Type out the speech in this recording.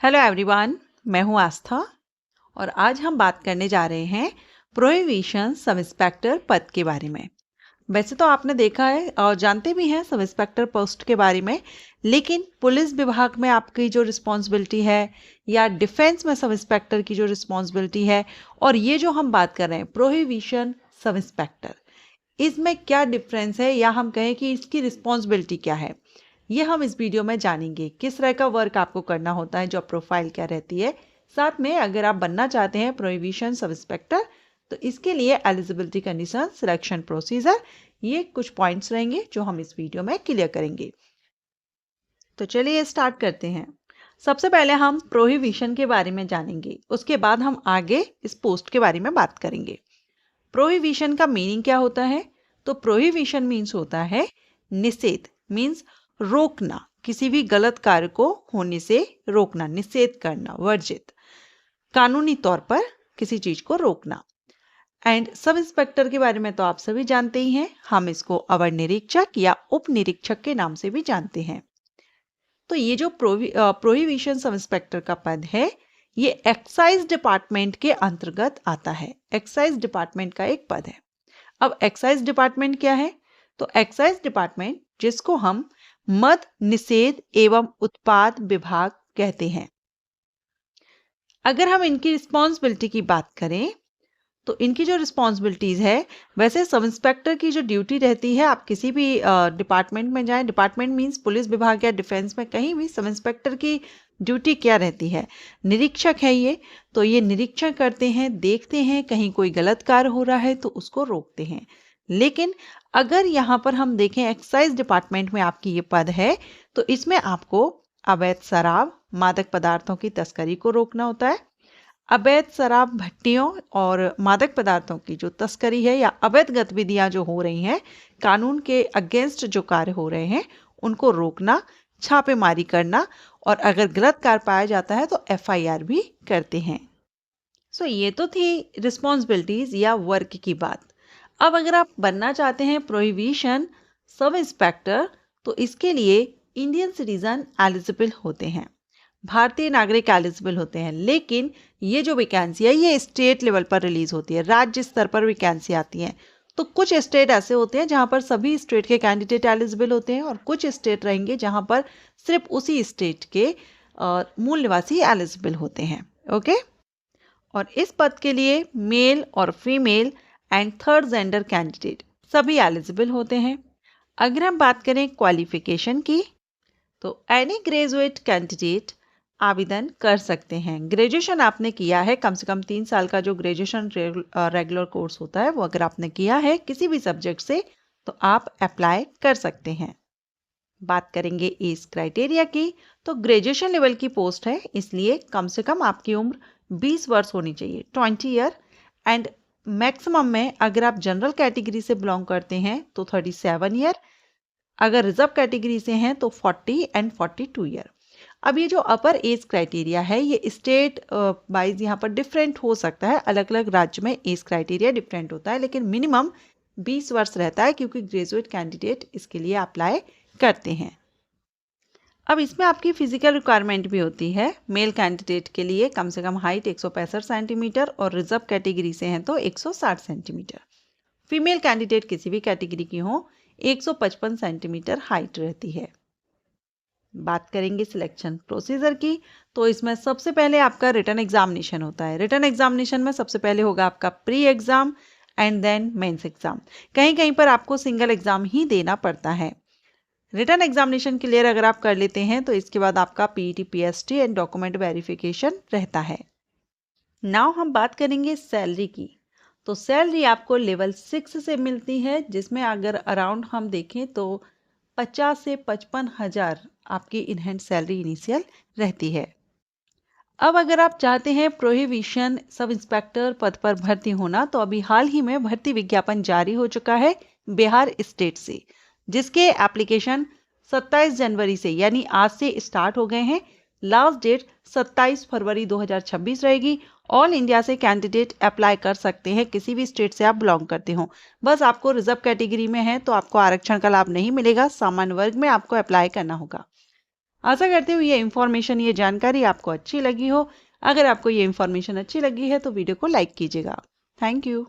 Hello everyone, मैं हूं आस्था और आज हम बात करने जा रहे हैं प्रोहिबिशन सब इंस्पेक्टर पद के बारे में। वैसे तो आपने देखा है और जानते भी हैं सब इंस्पेक्टर पोस्ट के बारे में, लेकिन पुलिस विभाग में आपकी जो रिस्पॉन्सिबिलिटी है या डिफेंस में सब इंस्पेक्टर की जो रिस्पॉन्सिबिलिटी है और ये जो हम बात कर रहे हैं प्रोहिबिशन सब इंस्पेक्टर, इसमें क्या डिफरेंस है या हम कहें कि इसकी रिस्पॉन्सिबिलिटी क्या है, ये हम इस वीडियो में जानेंगे। किस तरह का वर्क आपको करना होता है, जॉब प्रोफाइल क्या रहती है। साथ में अगर आप बनना चाहते हैं प्रोहिबिशन सब इंस्पेक्टर तो इसके लिए एलिजिबिलिटी कंडीशन, सिलेक्शन प्रोसीजर, ये कुछ पॉइंट्स रहेंगे जो हम इस वीडियो में क्लियर करेंगे। तो चलिए स्टार्ट करते हैं। सबसे पहले हम प्रोहिबिशन के बारे में जानेंगे, उसके बाद हम आगे इस पोस्ट के बारे में बात करेंगे। प्रोहिबिशन का मीनिंग क्या होता है? तो प्रोहिबिशन मीन्स होता है निषेध, मीन्स रोकना, किसी भी गलत कार्य को होने से रोकना, निषेध करना, वर्जित, कानूनी तौर पर किसी चीज को रोकना। एंड सब इंस्पेक्टर के बारे में तो आप सभी जानते ही हैं, हम इसको अवर निरीक्षक या उप निरीक्षक के नाम से भी जानते हैं। तो ये जो प्रोहिबिशन सब इंस्पेक्टर का पद है, ये एक्साइज डिपार्टमेंट के अंतर्गत आता है। एक्साइज डिपार्टमेंट का एक पद है। अब एक्साइज डिपार्टमेंट क्या है? तो एक्साइज डिपार्टमेंट जिसको हम मद निषेध एवं उत्पाद विभाग कहते हैं। अगर हम इनकी रिस्पॉन्सिबिलिटी की बात करें तो इनकी जो रिस्पॉन्सिबिलिटीज है, वैसे सब इंस्पेक्टर की जो ड्यूटी रहती है, आप किसी भी डिपार्टमेंट में जाएं, डिपार्टमेंट मींस पुलिस विभाग या डिफेंस में कहीं भी, सब इंस्पेक्टर की ड्यूटी क्या रहती है? निरीक्षक है ये, तो ये निरीक्षण करते हैं, देखते हैं कहीं कोई गलत कार्य हो रहा है तो उसको रोकते हैं। लेकिन अगर यहाँ पर हम देखें एक्साइज डिपार्टमेंट में आपकी ये पद है, तो इसमें आपको अवैध शराब, मादक पदार्थों की तस्करी को रोकना होता है। अवैध शराब भट्टियों और मादक पदार्थों की जो तस्करी है या अवैध गतिविधियां जो हो रही हैं, कानून के अगेंस्ट जो कार्य हो रहे हैं, उनको रोकना, छापेमारी करना, और अगर गलत कार्य पाया जाता है तो FIR भी करते हैं। सो ये तो थी रिस्पॉन्सिबिलिटीज या वर्क की बात। अब अगर आप बनना चाहते हैं प्रोहिबिशन सब इंस्पेक्टर तो इसके लिए इंडियन सिटीजन एलिजिबल होते हैं, भारतीय नागरिक एलिजिबल होते हैं। लेकिन ये जो वैकेंसी है ये स्टेट लेवल पर रिलीज होती है, राज्य स्तर पर वैकेंसी आती है। तो कुछ स्टेट ऐसे होते हैं जहां पर सभी स्टेट के कैंडिडेट एलिजिबल होते हैं और कुछ स्टेट रहेंगे जहां पर सिर्फ उसी स्टेट के मूल निवासी एलिजिबल होते हैं। ओके, और इस पद के लिए मेल और female and third gender candidate सभी एलिजिबल होते हैं। अगर हम बात करें क्वालिफिकेशन की तो एनी ग्रेजुएट कैंडिडेट आवेदन कर सकते हैं। ग्रेजुएशन आपने किया है, कम से कम 3 साल का जो ग्रेजुएशन रेगुलर कोर्स होता है वो अगर आपने किया है किसी भी सब्जेक्ट से तो आप अप्लाई कर सकते हैं। बात करेंगे एज क्राइटेरिया की, तो ग्रेजुएशन लेवल की पोस्ट है, इसलिए कम से कम आपकी उम्र 20 वर्ष होनी चाहिए, 20 ईयर। एंड मैक्सिमम में अगर आप जनरल कैटेगरी से बिलोंग करते हैं तो 37 ईयर, अगर रिजर्व कैटेगरी से हैं तो 40 एंड 42 ईयर। अब ये जो अपर एज क्राइटेरिया है ये स्टेट वाइज यहाँ पर डिफरेंट हो सकता है, अलग अलग राज्य में एज क्राइटेरिया डिफरेंट होता है, लेकिन मिनिमम 20 वर्ष रहता है क्योंकि ग्रेजुएट कैंडिडेट इसके लिए अप्लाई करते हैं। अब इसमें आपकी फिजिकल रिक्वायरमेंट भी होती है। मेल कैंडिडेट के लिए कम से कम हाइट 165 सेंटीमीटर और रिजर्व कैटेगरी से हैं तो 160 सेंटीमीटर। फीमेल कैंडिडेट किसी भी कैटेगरी की हो 155 सेंटीमीटर हाइट रहती है। बात करेंगे सिलेक्शन प्रोसीजर की, तो इसमें सबसे पहले आपका रिटन एग्जामिनेशन होता है। रिटन एग्जामिनेशन में सबसे पहले होगा आपका pre exam and then mains exam. कहीं कहीं पर आपको सिंगल एग्जाम ही देना पड़ता है। रिटन एग्जामिनेशन क्लियर अगर आप कर लेते हैं तो इसके बाद आपका PET PST and document verification रहता है। नाउ हम बात करेंगे सैलरी की, तो सैलरी आपको लेवल 6 से मिलती है, जिसमें अगर अराउंड हम देखें तो 50 से 55 हज़ार आपकी इन हैंड सैलरी इनिशियल रहती है। अब अगर आप चाहते हैं प्रोहिबिशन सब इंस्पेक्टर पद पर भर्ती होना तो अभी हाल ही में भर्ती विज्ञापन जारी हो चुका है बिहार स्टेट से, जिसके एप्लीकेशन 27 जनवरी से यानी आज से स्टार्ट हो गए हैं। लास्ट डेट 27 फरवरी 2026 रहेगी। ऑल इंडिया से कैंडिडेट अप्लाई कर सकते हैं, किसी भी स्टेट से आप बिलोंग करते हो। बस आपको रिजर्व कैटेगरी में है तो आपको आरक्षण का लाभ नहीं मिलेगा, सामान्य वर्ग में आपको अप्लाई करना होगा। आशा करती हूँ ये इन्फॉर्मेशन, ये जानकारी आपको अच्छी लगी हो। अगर आपको ये इन्फॉर्मेशन अच्छी लगी है तो वीडियो को लाइक कीजिएगा। Thank you.